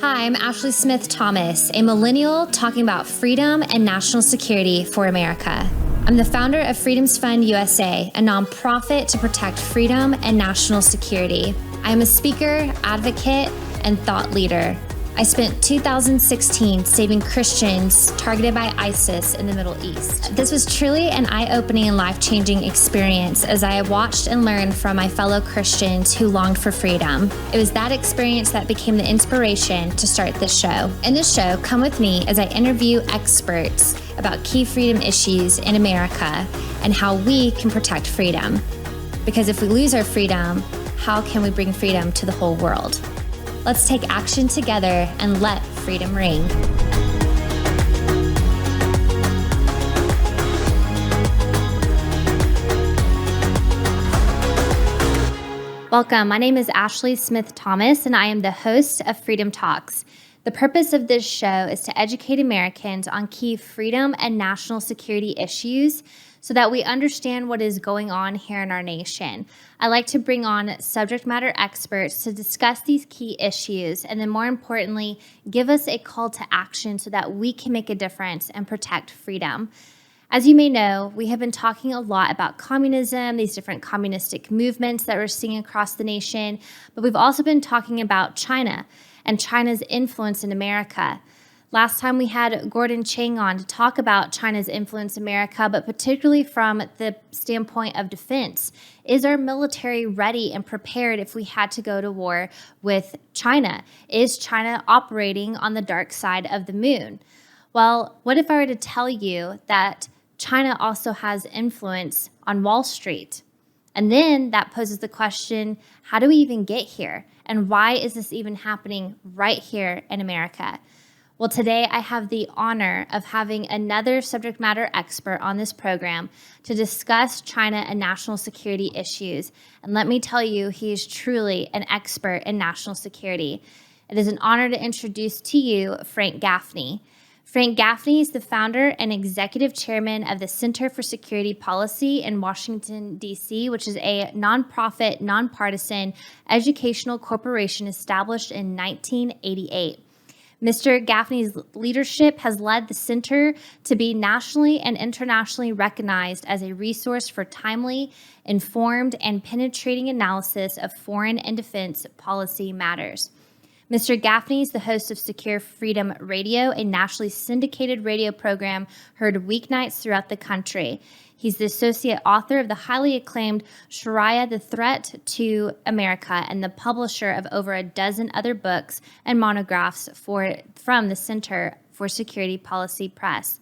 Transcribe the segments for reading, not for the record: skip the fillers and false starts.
Hi, I'm Ashley Smith Thomas, a millennial talking about freedom and national security for America. I'm the founder of Freedom's Fund USA, a nonprofit to protect freedom and national security. I am a speaker, advocate, and thought leader. I spent 2016 saving Christians targeted by ISIS in the Middle East. This was truly an eye-opening and life-changing experience as I watched and learned from my fellow Christians who longed for freedom. It was that experience that became the inspiration to start this show. In this show, come with me as I interview experts about key freedom issues in America and how we can protect freedom. Because if we lose our freedom, how can we bring freedom to the whole world? Let's take action together and let freedom ring. Welcome. My name is Ashley Smith Thomas, and I am the host of Freedom Talks. The purpose of this show is to educate Americans on key freedom and national security issues so that we understand what is going on here in our nation. I like to bring on subject matter experts to discuss these key issues and then more importantly, give us a call to action so that we can make a difference and protect freedom. As you may know, we have been talking a lot about communism, these different communistic movements that we're seeing across the nation, but we've also been talking about China and China's influence in America. Last time we had Gordon Chang on to talk about China's influence in America, but particularly from the standpoint of defense. Is our military ready and prepared if we had to go to war with China? Is China operating on the dark side of the moon? Well, what if I were to tell you that China also has influence on Wall Street? And then that poses the question, how do we even get here? And why is this even happening right here in America? Well, today I have the honor of having another subject matter expert on this program to discuss China and national security issues. And let me tell you, he is truly an expert in national security. It is an honor to introduce to you Frank Gaffney. Frank Gaffney is the founder and executive chairman of the Center for Security Policy in Washington, D.C., which is a nonprofit, nonpartisan educational corporation established in 1988. Mr. Gaffney's leadership has led the center to be nationally and internationally recognized as a resource for timely, informed, and penetrating analysis of foreign and defense policy matters. Mr. Gaffney is the host of Secure Freedom Radio, a nationally syndicated radio program heard weeknights throughout the country. He's the associate author of the highly acclaimed Sharia, The Threat to America, and the publisher of over a dozen other books and monographs from the Center for Security Policy Press.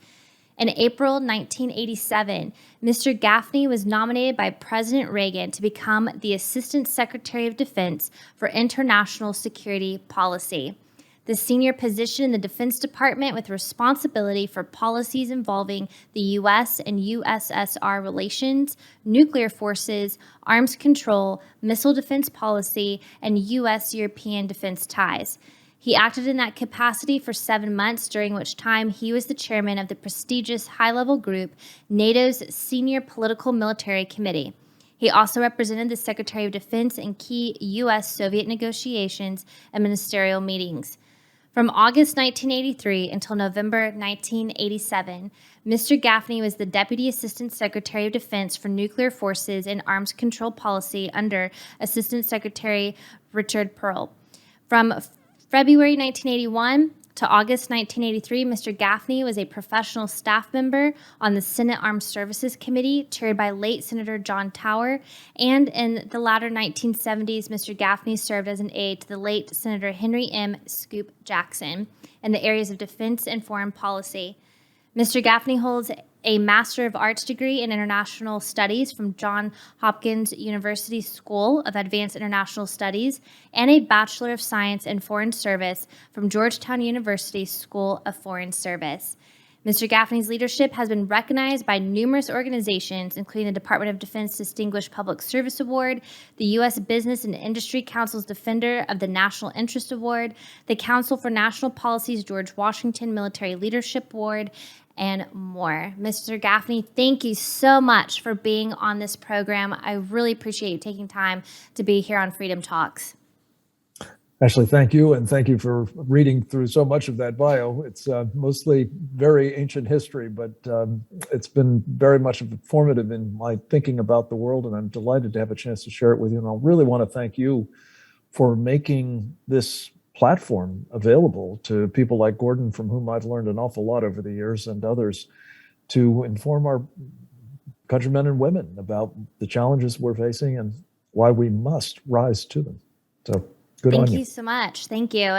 In April 1987, Mr. Gaffney was nominated by President Reagan to become the Assistant Secretary of Defense for International Security Policy, the senior position in the Defense Department with responsibility for policies involving the U.S. and USSR relations, nuclear forces, arms control, missile defense policy, and U.S.-European defense ties. He acted in that capacity for 7 months, during which time he was the chairman of the prestigious high-level group, NATO's Senior Political Military Committee. He also represented the Secretary of Defense in key U.S.-Soviet negotiations and ministerial meetings. From August 1983 until November 1987, Mr. Gaffney was the Deputy Assistant Secretary of Defense for Nuclear Forces and Arms Control Policy under Assistant Secretary Richard Perle. From February 1981 to August 1983, Mr. Gaffney was a professional staff member on the Senate Armed Services Committee, chaired by late Senator John Tower, and in the latter 1970s, Mr. Gaffney served as an aide to the late Senator Henry M. Scoop Jackson in the areas of defense and foreign policy. Mr. Gaffney holds a Master of Arts degree in International Studies from Johns Hopkins University School of Advanced International Studies and a Bachelor of Science in Foreign Service from Georgetown University School of Foreign Service. Mr. Gaffney's leadership has been recognized by numerous organizations, including the Department of Defense Distinguished Public Service Award, the U.S. Business and Industry Council's Defender of the National Interest Award, the Council for National Policy's George Washington Military Leadership Award, and more. Mr. Gaffney, thank you so much for being on this program. I really appreciate you taking time to be here on Freedom Talks. Ashley, thank you, and thank you for reading through so much of that bio. It's mostly very ancient history, but it's been very much formative in my thinking about the world, and I'm delighted to have a chance to share it with you. And I really want to thank you for making this platform available to people like Gordon, from whom I've learned an awful lot over the years, and others, to inform our countrymen and women about the challenges we're facing and why we must rise to them. So good on Thank you. you so much. Thank you.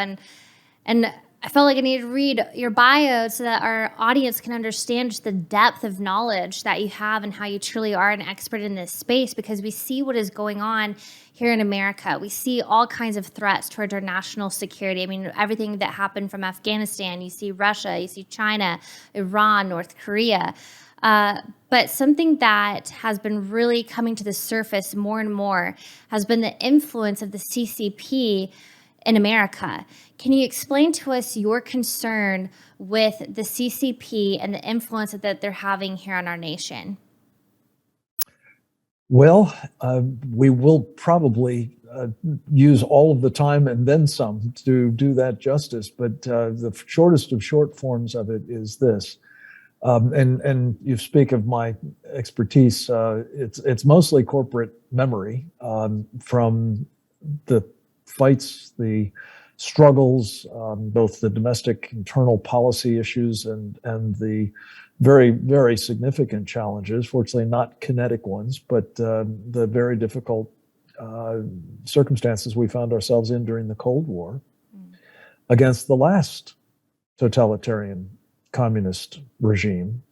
And I felt like I needed to read your bio so that our audience can understand just the depth of knowledge that you have and how you truly are an expert in this space, because we see what is going on here in America. We see all kinds of threats towards our national security. I mean, everything that happened from Afghanistan, you see Russia, you see China, Iran, North Korea. But something that has been really coming to the surface more and more has been the influence of the CCP in America. Can you explain to us your concern with the CCP and the influence that they're having here on our nation? Well, we will probably use all of the time and then some to do that justice. But the shortest of short forms of it is this. And you speak of my expertise. It's mostly corporate memory from the fights, the struggles, both the domestic internal policy issues and the very, very significant challenges, fortunately not kinetic ones, but the very difficult circumstances we found ourselves in during the Cold War against the last totalitarian communist regime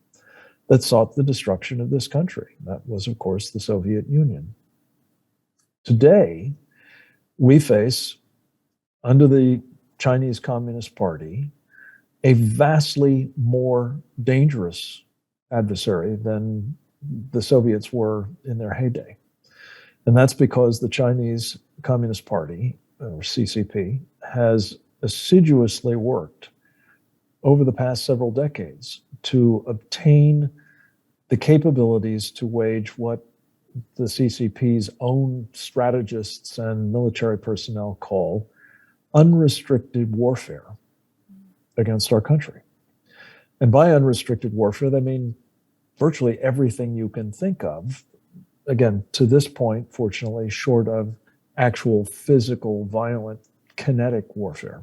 that sought the destruction of this country. That was, of course, the Soviet Union. Today, we face, under the Chinese Communist Party, a vastly more dangerous adversary than the Soviets were in their heyday. And that's because the Chinese Communist Party, or CCP, has assiduously worked over the past several decades to obtain the capabilities to wage what the CCP's own strategists and military personnel call unrestricted warfare against our country. And by unrestricted warfare, they mean virtually everything you can think of. Again, to this point, fortunately, short of actual physical, violent, kinetic warfare,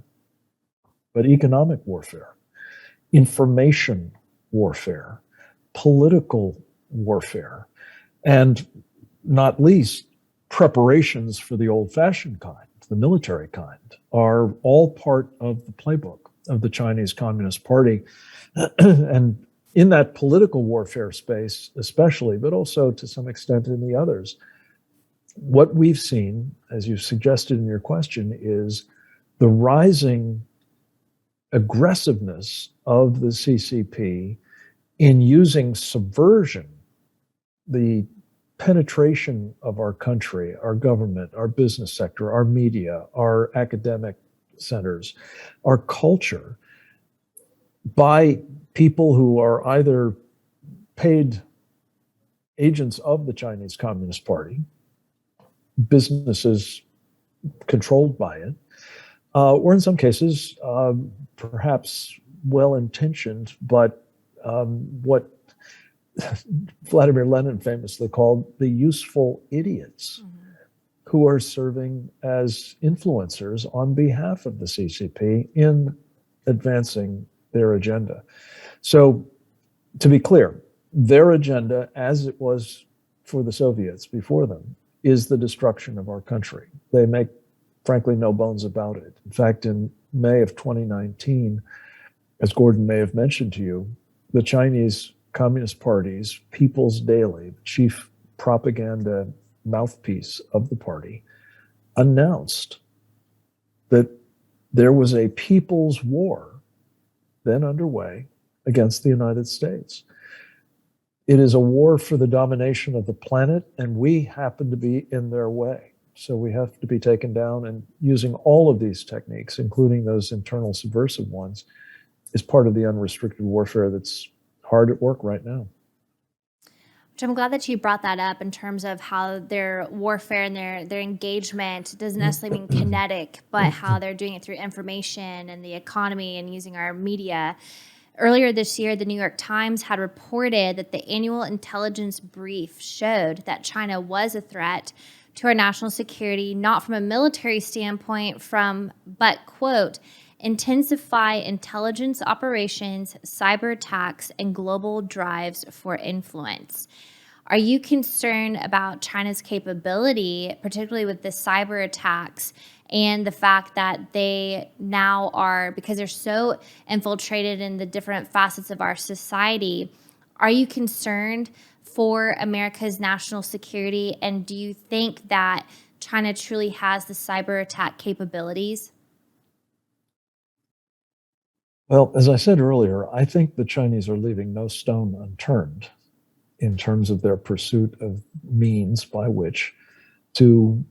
but economic warfare, information warfare, political warfare, and not least, preparations for the old-fashioned kind, the military kind, are all part of the playbook of the Chinese Communist Party. And in that political warfare space, especially, but also to some extent in the others, what we've seen, as you suggested in your question, is the rising aggressiveness of the CCP in using subversion, the penetration of our country, our government, our business sector, our media, our academic centers, our culture, by people who are either paid agents of the Chinese Communist Party, businesses controlled by it, or in some cases, perhaps well-intentioned, but what Vladimir Lenin famously called the useful idiots, who are serving as influencers on behalf of the CCP in advancing their agenda. So, to be clear, their agenda, as it was for the Soviets before them, is the destruction of our country. They make, frankly, no bones about it. In fact, in May of 2019, as Gordon may have mentioned to you, the Chinese Communist Party's People's Daily, the chief propaganda mouthpiece of the party, announced that there was a people's war then underway against the United States. It is a war for the domination of the planet, and we happen to be in their way. So we have to be taken down, and using all of these techniques, including those internal subversive ones, is part of the unrestricted warfare that's hard at work right now. Which I'm glad that you brought that up in terms of how their warfare and their engagement doesn't necessarily mean kinetic, but how they're doing it through information and the economy and using our media. Earlier this year, the New York Times had reported that the annual intelligence brief showed that China was a threat to our national security, not from a military standpoint, but, quote, intensify intelligence operations, cyber attacks, and global drives for influence. Are you concerned about China's capability, particularly with the cyber attacks and the fact that they now are, because they're so infiltrated in the different facets of our society, are you concerned for America's national security? And do you think that China truly has the cyber attack capabilities? Well, as I said earlier, I think the Chinese are leaving no stone unturned in terms of their pursuit of means by which to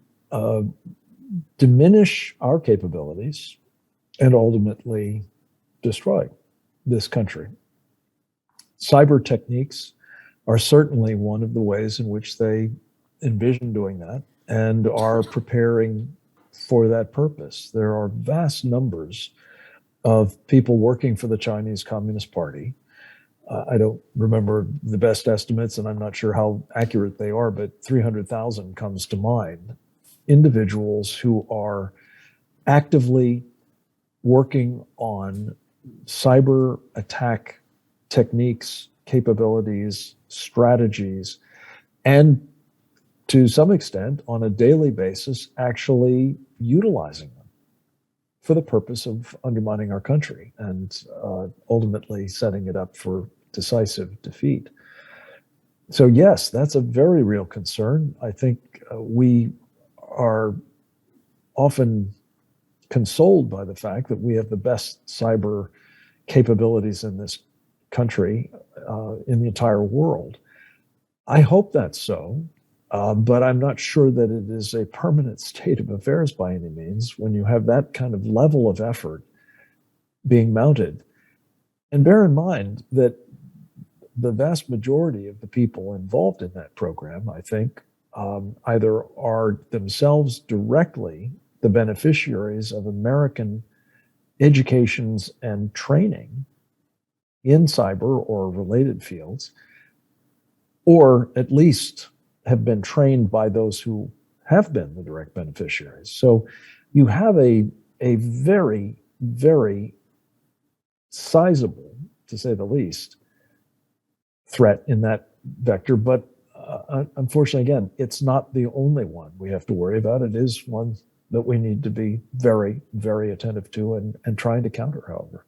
diminish our capabilities and ultimately destroy this country. Cyber techniques are certainly one of the ways in which they envision doing that and are preparing for that purpose. There are vast numbers of people working for the Chinese Communist Party. I don't remember the best estimates, and I'm not sure how accurate they are, but 300,000 comes to mind. Individuals who are actively working on cyber attack techniques, capabilities, strategies, and to some extent, on a daily basis, actually utilizing them for the purpose of undermining our country and ultimately setting it up for decisive defeat. So, yes, that's a very real concern. I think we are often consoled by the fact that we have the best cyber capabilities in this country, in the entire world. I hope that's so. But I'm not sure that it is a permanent state of affairs by any means when you have that kind of level of effort being mounted. And bear in mind that the vast majority of the people involved in that program, I think, either are themselves directly the beneficiaries of American educations and training in cyber or related fields, or at least have been trained by those who have been the direct beneficiaries. So you have a very, very sizable, to say the least, threat in that vector. But unfortunately, again, it's not the only one we have to worry about. It is one that we need to be very, very attentive to and trying to counter, however.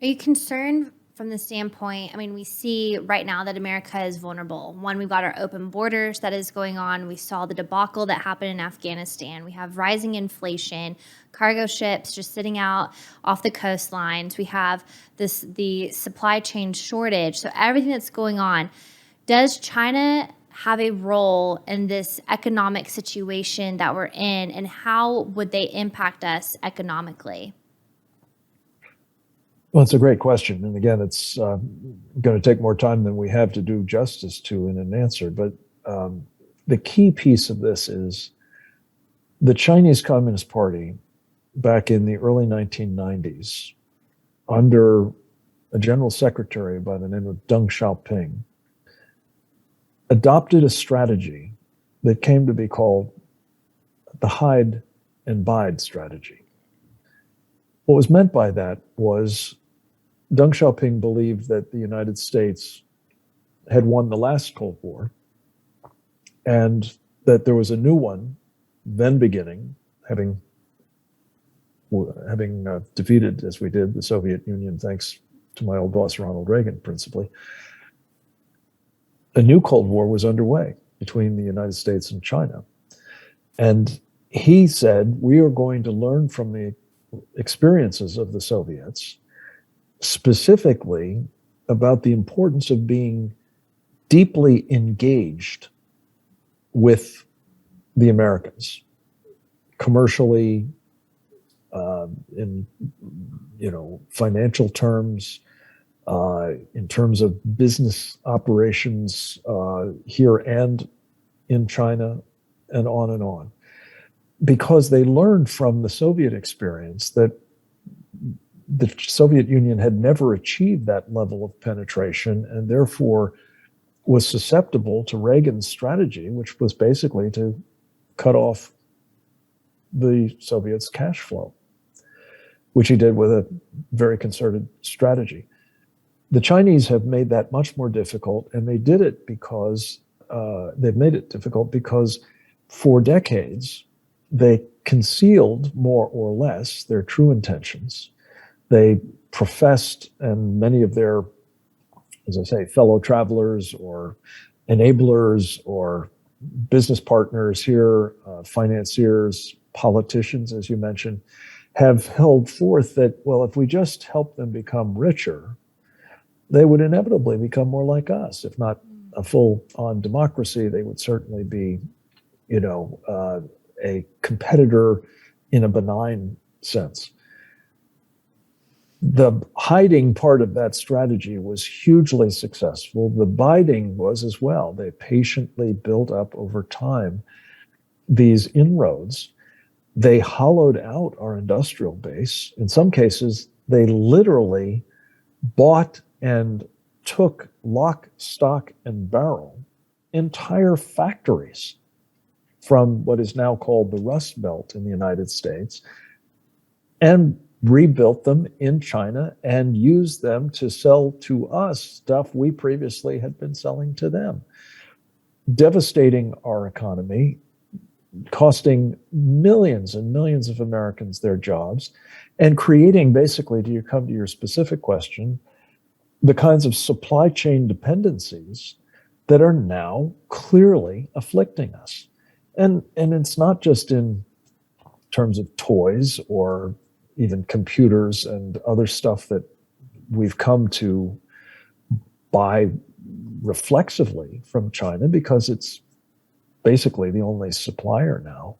Are you concerned from the standpoint, I mean, we see right now that America is vulnerable. One, we've got our open borders that is going on. We saw the debacle that happened in Afghanistan. We have rising inflation, cargo ships just sitting out off the coastlines. We have the supply chain shortage. So everything that's going on. Does China have a role in this economic situation that we're in, and how would they impact us economically? Well, it's a great question. And again, it's going to take more time than we have to do justice to in an answer. But the key piece of this is the Chinese Communist Party back in the early 1990s, under a general secretary by the name of Deng Xiaoping, adopted a strategy that came to be called the hide and bide strategy. What was meant by that was Deng Xiaoping believed that the United States had won the last Cold War and that there was a new one then beginning, having defeated, as we did, the Soviet Union, thanks to my old boss, Ronald Reagan, principally. A new Cold War was underway between the United States and China. And he said, we are going to learn from the experiences of the Soviets, specifically about the importance of being deeply engaged with the Americans, commercially, in financial terms, in terms of business operations here and in China, and on, because they learned from the Soviet experience that the Soviet Union had never achieved that level of penetration, and therefore was susceptible to Reagan's strategy, which was basically to cut off the Soviets' cash flow, which he did with a very concerted strategy. The Chinese have made that much more difficult, and they did it because they've made it difficult because for decades they concealed more or less their true intentions. They professed, and many of their, as I say, fellow travelers or enablers or business partners here, financiers, politicians, as you mentioned, have held forth that, well, if we just help them become richer, they would inevitably become more like us. If not a full-on democracy, they would certainly be, a competitor in a benign sense. The hiding part of that strategy was hugely successful. The biding was as well. They patiently built up over time these inroads. They hollowed out our industrial base. In some cases, they literally bought and took lock, stock, and barrel entire factories from what is now called the Rust Belt in the United States and rebuilt them in China and used them to sell to us stuff we previously had been selling to them, devastating our economy, costing millions and millions of Americans their jobs, and creating, basically, to come to your specific question, the kinds of supply chain dependencies that are now clearly afflicting us. And it's not just in terms of toys or even computers and other stuff that we've come to buy reflexively from China, because it's basically the only supplier now.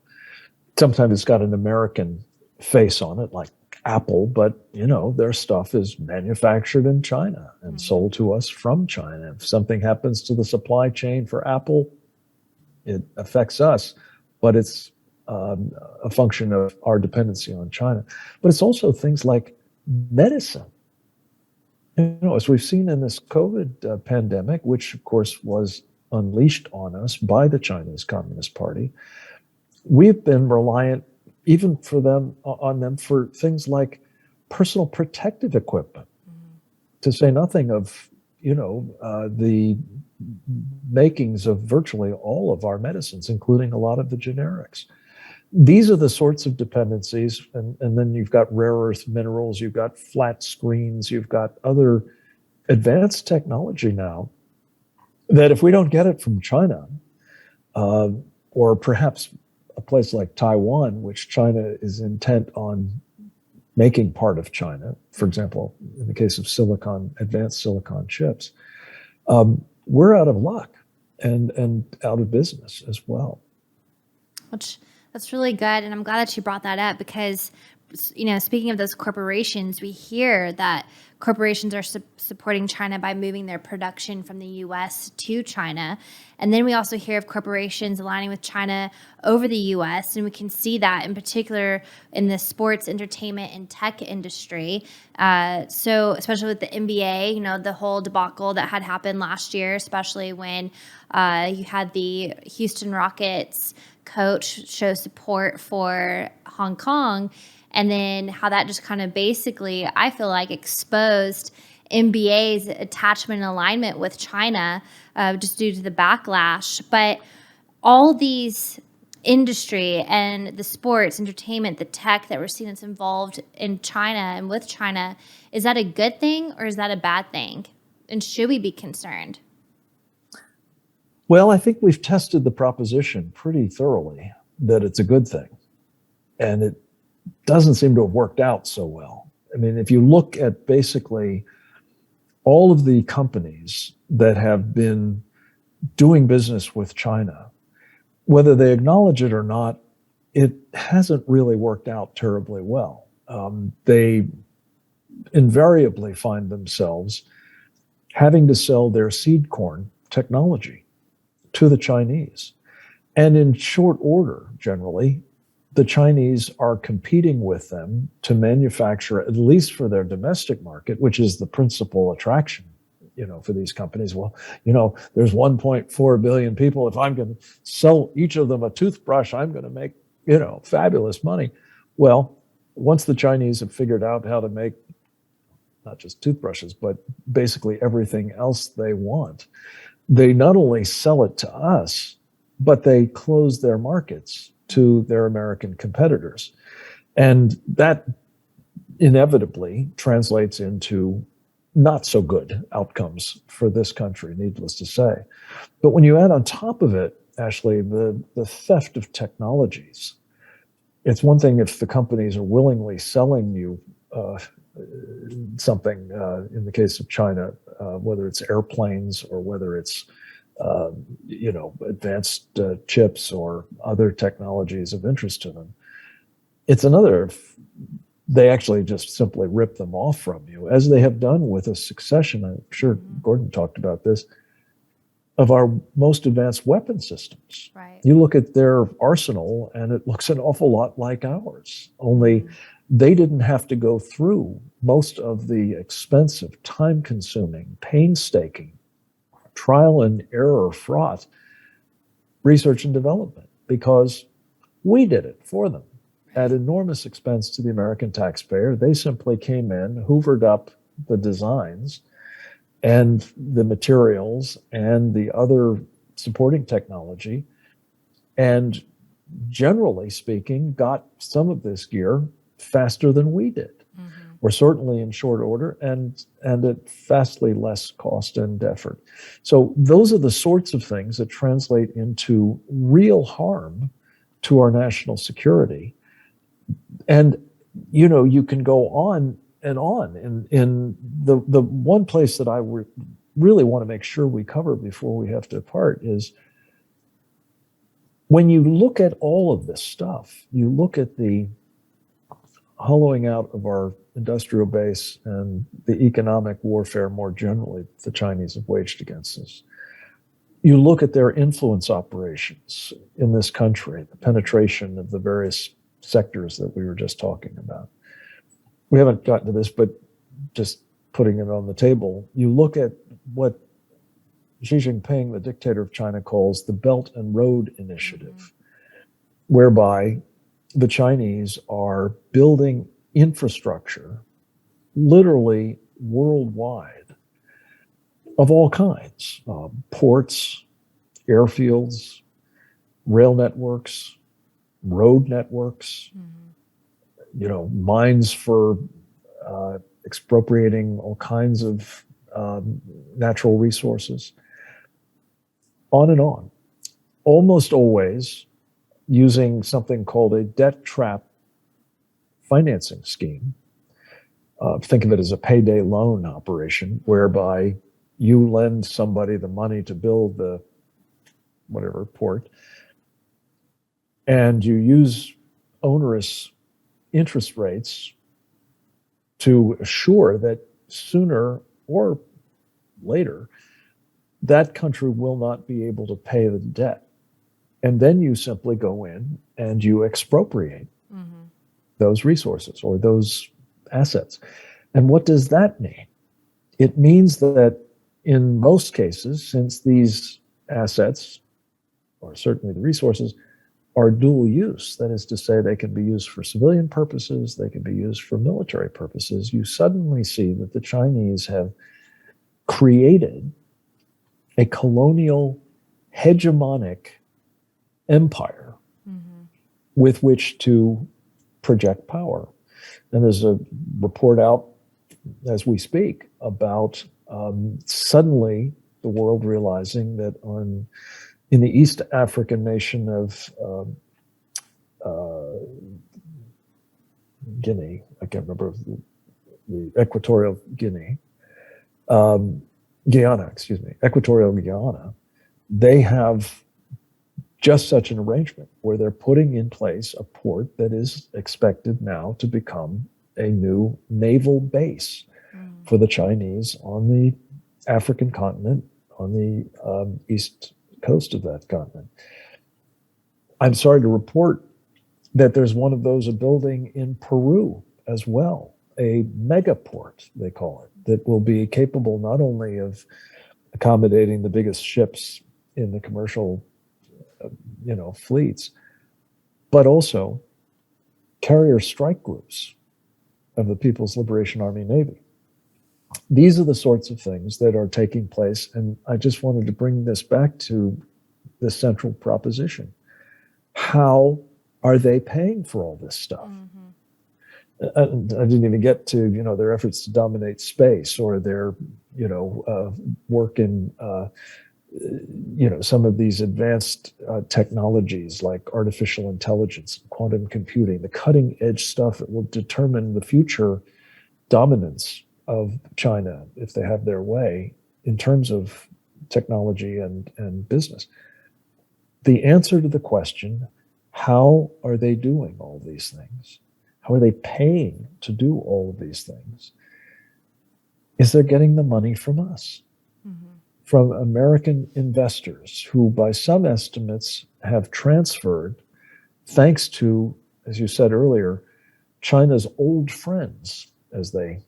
Sometimes it's got an American face on it, like Apple, but their stuff is manufactured in China and sold to us from China. If something happens to the supply chain for Apple, it affects us, but it's a function of our dependency on China. But it's also things like medicine. As we've seen in this COVID pandemic, which of course was unleashed on us by the Chinese Communist Party, we've been reliant even on them for things like personal protective equipment, to say nothing of the makings of virtually all of our medicines, including a lot of the generics. These are the sorts of dependencies, and then you've got rare earth minerals, you've got flat screens, you've got other advanced technology now that if we don't get it from China, or perhaps a place like Taiwan, which China is intent on making part of China, for example, in the case of advanced silicon chips, we're out of luck and out of business as well. That's really good. And I'm glad that you brought that up because, speaking of those corporations, we hear that corporations are supporting China by moving their production from the U.S. to China. And then we also hear of corporations aligning with China over the U.S. And we can see that in particular in the sports, entertainment, and tech industry. So especially with the NBA, the whole debacle that had happened last year, especially when you had the Houston Rockets coach show support for Hong Kong, and then how that just kind of basically, I feel like, exposed NBA's attachment and alignment with China just due to the backlash. But all these industry and the sports, entertainment, the tech that we're seeing that's involved in China and with China, is that a good thing or is that a bad thing? And should we be concerned? Well, I think we've tested the proposition pretty thoroughly that it's a good thing. And it doesn't seem to have worked out so well. I mean, if you look at basically all of the companies that have been doing business with China, whether they acknowledge it or not, it hasn't really worked out terribly well. They invariably find themselves having to sell their seed corn technology to the Chinese. And in short order, generally, the Chinese are competing with them to manufacture, at least for their domestic market, which is the principal attraction, for these companies. Well, there's 1.4 billion people. If I'm going to sell each of them a toothbrush, I'm going to make, fabulous money. Well, once the Chinese have figured out how to make not just toothbrushes, but basically everything else they want, they not only sell it to us, but they close their markets to their American competitors. And that inevitably translates into not so good outcomes for this country, needless to say. But when you add on top of it, Ashley, the theft of technologies, it's one thing if the companies are willingly selling you something, in the case of China, whether it's airplanes or whether it's advanced chips or other technologies of interest to them. It's another if they actually just simply rip them off from you, as they have done with a succession, I'm sure Gordon talked about this, of our most advanced weapon systems. Right. You look at their arsenal and it looks an awful lot like ours, only they didn't have to go through most of the expensive, time-consuming, painstaking, trial and error fraught research and development because we did it for them at enormous expense to the American taxpayer. They simply came in, hoovered up the designs and the materials and the other supporting technology, and generally speaking, got some of this gear faster than we did. Or certainly in short order and at vastly less cost and effort. So those are the sorts of things that translate into real harm to our national security. And, you can go on and on. In the one place that I really want to make sure we cover before we have to part is when you look at all of this stuff, you look at the hollowing out of our industrial base and the economic warfare more generally the Chinese have waged against us. You look at their influence operations in this country, the penetration of the various sectors that we were just talking about. We haven't gotten to this, but just putting it on the table, you look at what Xi Jinping, the dictator of China, calls the Belt and Road Initiative, whereby the Chinese are building infrastructure literally worldwide of all kinds, ports, airfields, rail networks, road networks, mines for expropriating all kinds of natural resources, on and on. Almost always using something called a debt trap financing scheme. Think of it as a payday loan operation, whereby you lend somebody the money to build the whatever port, and you use onerous interest rates to assure that sooner or later that country will not be able to pay the debt. And then you simply go in and you expropriate those resources or those assets. And what does that mean? It means that in most cases, since these assets, or certainly the resources, are dual use, that is to say, they can be used for civilian purposes, they can be used for military purposes, you suddenly see that the Chinese have created a colonial hegemonic empire with which to project power. And there's a report out as we speak about suddenly the world realizing that in the East African nation of Guinea, I can't remember the Equatorial Guinea, Equatorial Guyana, they have just such an arrangement where they're putting in place a port that is expected now to become a new naval base for the Chinese on the African continent, on the east coast of that continent. I'm sorry to report that there's one of those, a building in Peru as well, a megaport, they call it, that will be capable not only of accommodating the biggest ships in the commercial, fleets, but also carrier strike groups of the People's Liberation Army Navy. These are the sorts of things that are taking place, and I just wanted to bring this back to the central proposition. How are they paying for all this stuff? Mm-hmm. I didn't even get to, their efforts to dominate space, or their, work in, some of these advanced technologies like artificial intelligence, quantum computing, the cutting edge stuff that will determine the future dominance of China if they have their way in terms of technology and business. The answer to the question, how are they doing all these things? How are they paying to do all of these things? Is they're getting the money from us, mm-hmm. from American investors who, by some estimates, have transferred, thanks to, as you said earlier, China's old friends, as they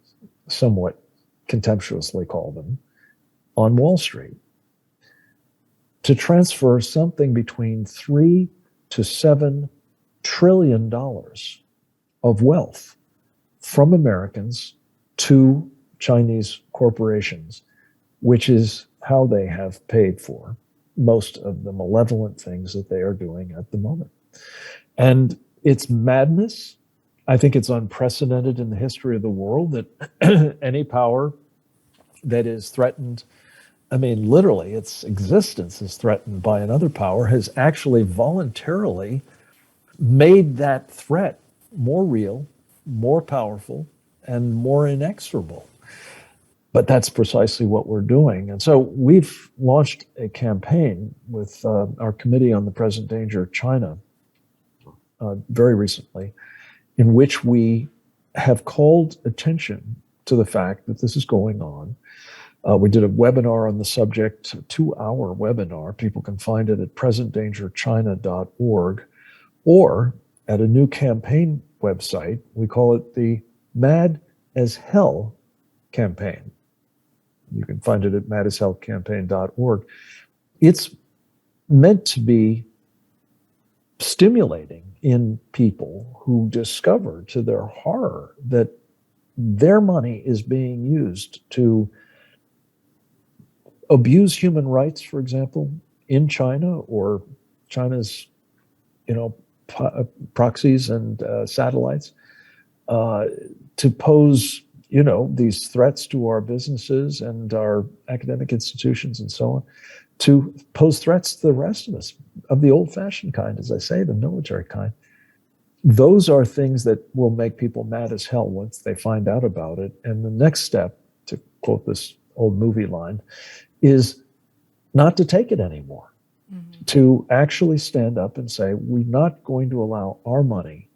somewhat contemptuously call them, on Wall Street, to transfer something between $3 to $7 trillion of wealth from Americans to Chinese corporations, which is how they have paid for most of the malevolent things that they are doing at the moment. And it's madness. I think it's unprecedented in the history of the world that any power that is threatened, literally its existence is threatened by another power, has actually voluntarily made that threat more real, more powerful, and more inexorable. But that's precisely what we're doing. And so we've launched a campaign with our Committee on the Present Danger of China very recently, in which we have called attention to the fact that this is going on. We did a webinar on the subject, a 2-hour webinar. People can find it at presentdangerchina.org, or at a new campaign website. We call it the Mad as Hell campaign. You can find it at madashellcampaign.org. It's meant to be stimulating in people who discover, to their horror, that their money is being used to abuse human rights, for example, in China, or China's, proxies and satellites, to pose, these threats to our businesses and our academic institutions and so on, to pose threats to the rest of us, of the old-fashioned kind, as I say, the military kind. Those are things that will make people mad as hell once they find out about it. And the next step, to quote this old movie line, is not to take it anymore, mm-hmm. to actually stand up and say, we're not going to allow our money,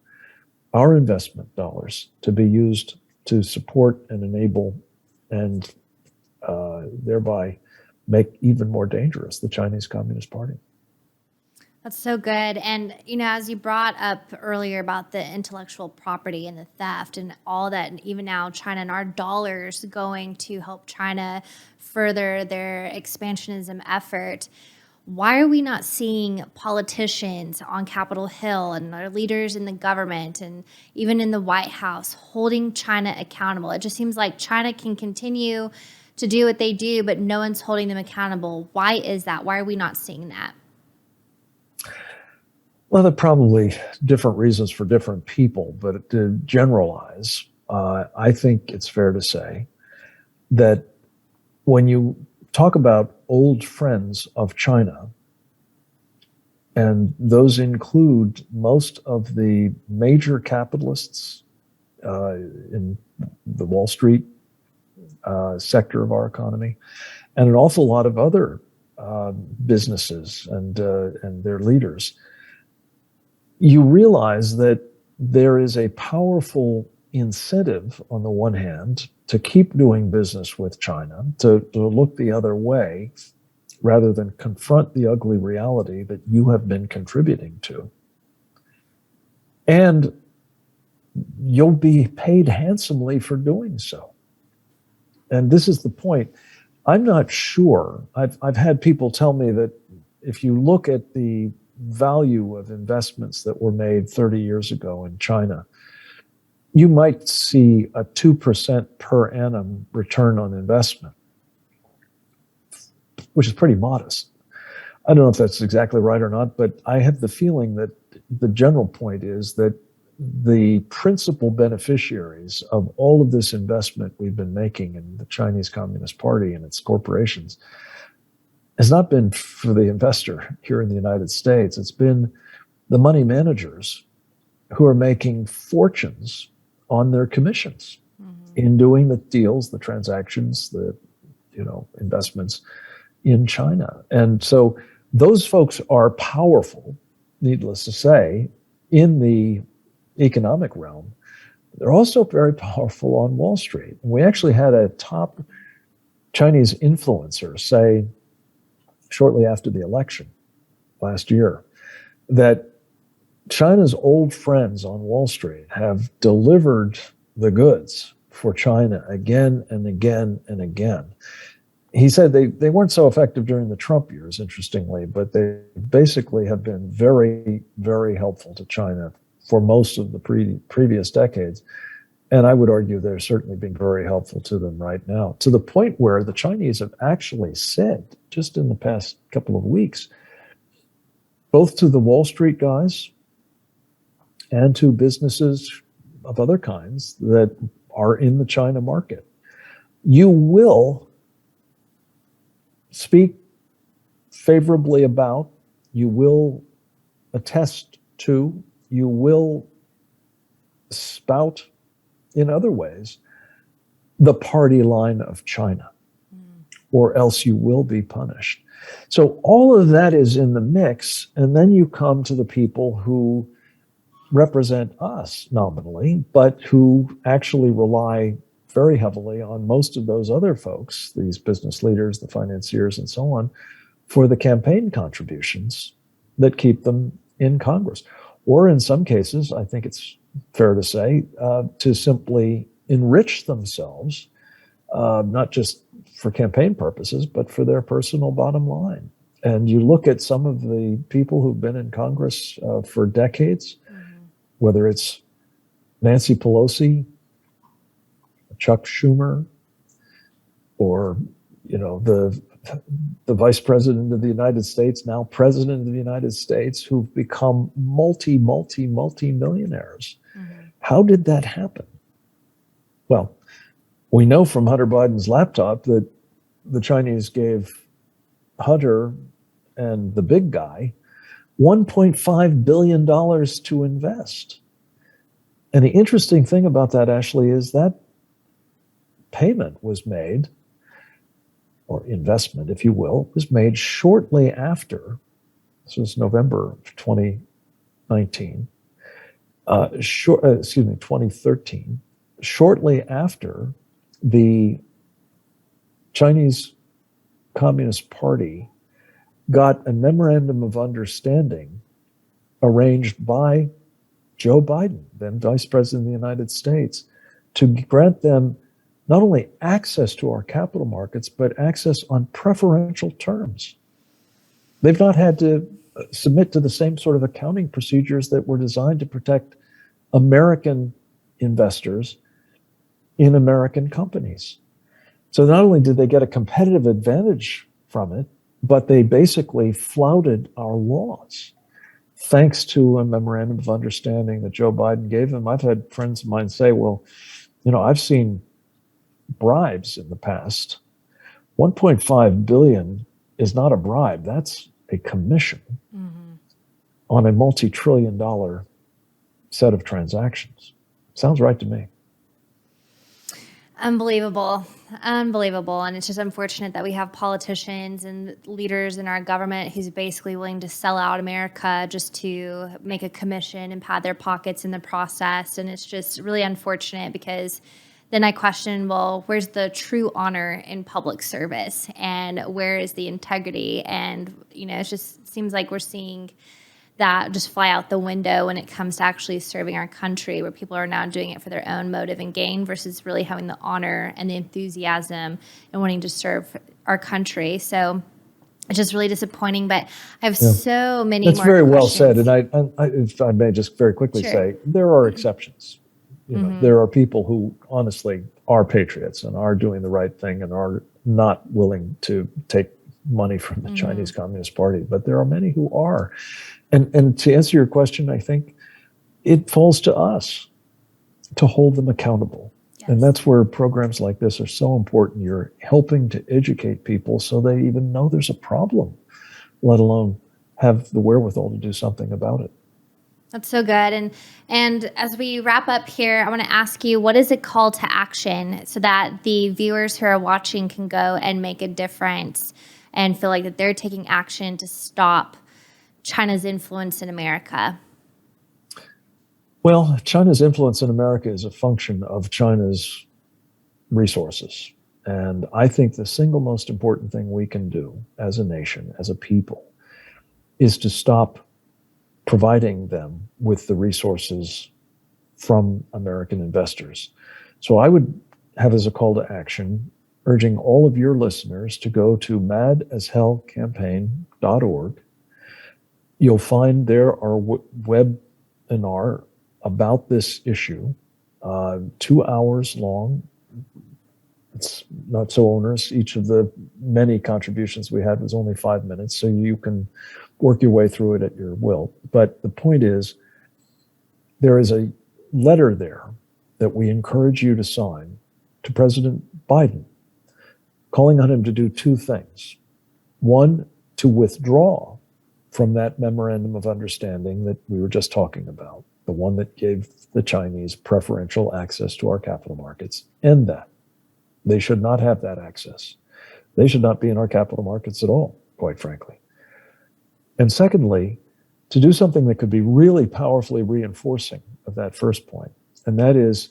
our investment dollars, to be used to support and enable and thereby make even more dangerous the Chinese Communist Party. That's so good. And, as you brought up earlier about the intellectual property and the theft and all that, and even now China and our dollars going to help China further their expansionism effort, why are we not seeing politicians on Capitol Hill and our leaders in the government and even in the White House holding China accountable? It just seems like China can continue to do what they do, but no one's holding them accountable. Why is that? Why are we not seeing that? Well, there are probably different reasons for different people, but to generalize, I think it's fair to say that when you talk about old friends of China, and those include most of the major capitalists in the Wall Street sector of our economy, and an awful lot of other businesses and their leaders, you realize that there is a powerful incentive, on the one hand, to keep doing business with China, to look the other way rather than confront the ugly reality that you have been contributing to. And you'll be paid handsomely for doing so. And this is the point. I'm not sure. I've had people tell me that if you look at the value of investments that were made 30 years ago in China, you might see a 2% per annum return on investment, which is pretty modest. I don't know if that's exactly right or not, but I have the feeling that the general point is that the principal beneficiaries of all of this investment we've been making in the Chinese Communist Party and its corporations has not been for the investor here in the United States. It's been the money managers who are making fortunes on their commissions in doing the deals, the transactions, the investments in China. And so those folks are powerful, needless to say, in the economic realm. They're also very powerful on Wall Street. And we actually had a top Chinese influencer say shortly after the election last year that China's old friends on Wall Street have delivered the goods for China again and again and again. He said they weren't so effective during the Trump years, interestingly, but they basically have been very, very helpful to China for most of the previous decades. And I would argue they're certainly being very helpful to them right now, to the point where the Chinese have actually said, just in the past couple of weeks, both to the Wall Street guys and to businesses of other kinds that are in the China market, you will speak favorably about, you will attest to, you will spout in other ways the party line of China, or else you will be punished. So all of that is in the mix, and then you come to the people who represent us nominally, but who actually rely very heavily on most of those other folks, these business leaders, the financiers, and so on, for the campaign contributions that keep them in Congress. Or in some cases, I think it's fair to say, to simply enrich themselves, not just for campaign purposes, but for their personal bottom line. And you look at some of the people who've been in Congress for decades, whether it's Nancy Pelosi, Chuck Schumer, or the vice president of the United States, now president of the United States, who've become multi-millionaires. How did that happen? Well, we know from Hunter Biden's laptop that the Chinese gave Hunter and the big guy $1.5 billion to invest. And the interesting thing about that, Ashley, is that payment was made, or investment, if you will, was made shortly after, this was November of 2019, 2013, shortly after the Chinese Communist Party got a memorandum of understanding arranged by Joe Biden, then Vice President of the United States, to grant them not only access to our capital markets, but access on preferential terms. They've not had to submit to the same sort of accounting procedures that were designed to protect American investors in American companies. So not only did they get a competitive advantage from it, but they basically flouted our laws thanks to a memorandum of understanding that Joe Biden gave them. I've had friends of mine say, well, I've seen bribes in the past. 1.5 billion is not a bribe. That's a commission on a multi-trillion-dollar set of transactions. Sounds right to me. Unbelievable. Unbelievable. And it's just unfortunate that we have politicians and leaders in our government who's basically willing to sell out America just to make a commission and pad their pockets in the process. And it's just really unfortunate because then I question, well, where's the true honor in public service and where is the integrity? And, it just seems like we're seeing that just fly out the window when it comes to actually serving our country, where people are now doing it for their own motive and gain versus really having the honor and the enthusiasm and wanting to serve our country. So it's just really disappointing, but I have so many That's more very well questions. said. And if I may just very quickly say, there are exceptions. There are people who honestly are patriots and are doing the right thing and are not willing to take money from the Chinese Communist Party, but there are many who are. And to answer your question, I think it falls to us to hold them accountable. Yes. And that's where programs like this are so important. You're helping to educate people so they even know there's a problem, let alone have the wherewithal to do something about it. That's so good. And as we wrap up here, I want to ask you, what is a call to action so that the viewers who are watching can go and make a difference and feel like that they're taking action to stop China's influence in America? Well, China's influence in America is a function of China's resources. And I think the single most important thing we can do as a nation, as a people, is to stop providing them with the resources from American investors. So I would have as a call to action, urging all of your listeners to go to madashellcampaign.org. You'll find there are webinar about this issue, 2 hours long. It's not so onerous. Each of the many contributions we had was only 5 minutes, so you can work your way through it at your will. But the point is, there is a letter there that we encourage you to sign to President Biden, calling on him to do two things. One, to withdraw from that memorandum of understanding that we were just talking about, the one that gave the Chinese preferential access to our capital markets. End that. They should not have that access. They should not be in our capital markets at all, quite frankly. And secondly, to do something that could be really powerfully reinforcing of that first point, and that is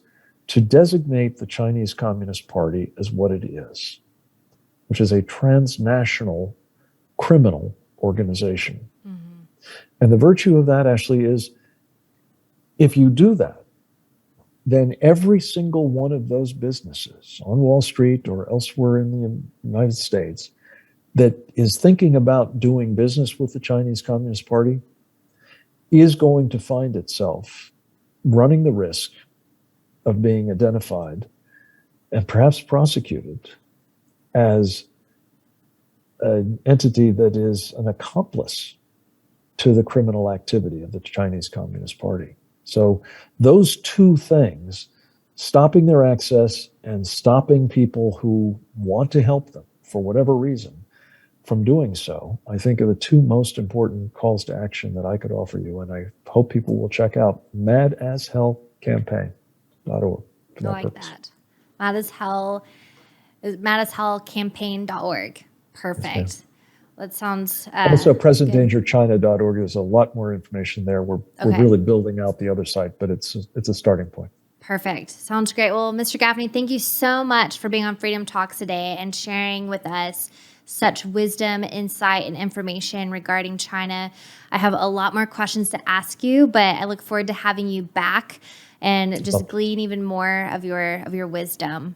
to designate the Chinese Communist Party as what it is, which is a transnational criminal organization. Mm-hmm. And the virtue of that, Ashley, is if you do that, then every single one of those businesses on Wall Street or elsewhere in the United States that is thinking about doing business with the Chinese Communist Party is going to find itself running the risk of being identified and perhaps prosecuted as an entity that is an accomplice to the criminal activity of the Chinese Communist Party. So those two things, stopping their access and stopping people who want to help them for whatever reason from doing so, I think are the two most important calls to action that I could offer you. And I hope people will check out madashellcampaign.org. I like that. madashellcampaign.org. Perfect. Yes, that sounds also presentdangerchina.org. There's a lot more information there. We're really building out the other site, but it's a starting point. Perfect. Sounds great. Well, Mr. Gaffney, thank you so much for being on Freedom Talks today and sharing with us such wisdom, insight, and information regarding China. I have a lot more questions to ask you, but I look forward to having you back and just glean even more of your wisdom.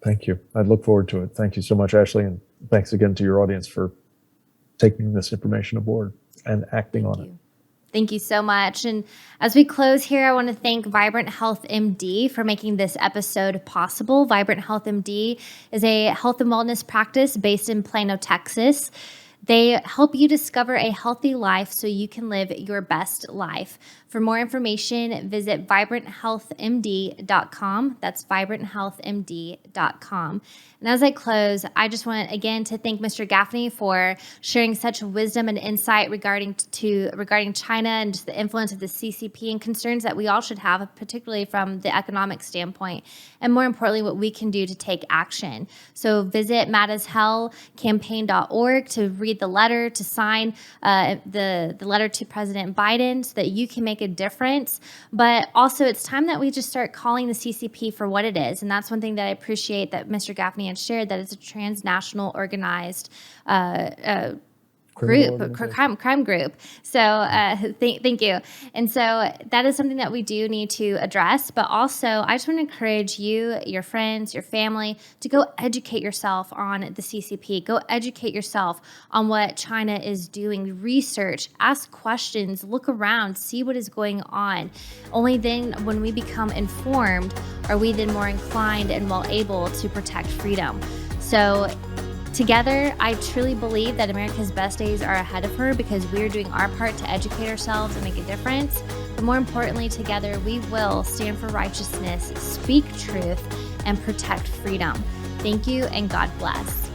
Thank you. I look forward to it. Thank you so much, Ashley, and thanks again to your audience for taking this information aboard and acting on it. Thank you so much. And as we close here, I want to thank Vibrant Health MD for making this episode possible. Vibrant Health MD is a health and wellness practice based in Plano, Texas. They help you discover a healthy life so you can live your best life. For more information, visit vibranthealthmd.com. That's vibranthealthmd.com. And as I close, I just want again to thank Mr. Gaffney for sharing such wisdom and insight regarding China and just the influence of the CCP and concerns that we all should have, particularly from the economic standpoint, and more importantly, what we can do to take action. So visit madishellcampaign.org to read the letter, to sign the letter to President Biden so that you can make a difference. But also, it's time that we just start calling the CCP for what it is. And that's one thing that I appreciate that Mr. Gaffney had shared, that it's a transnational organized crime group. So thank you. And so that is something that we do need to address. But also, I just want to encourage you, your friends, your family, to go educate yourself on the CCP. Go educate yourself on what China is doing. Research, ask questions, look around, see what is going on. Only then, when we become informed, are we then more inclined and well able to protect freedom. So together, I truly believe that America's best days are ahead of her because we are doing our part to educate ourselves and make a difference. But more importantly, together, we will stand for righteousness, speak truth, and protect freedom. Thank you, and God bless.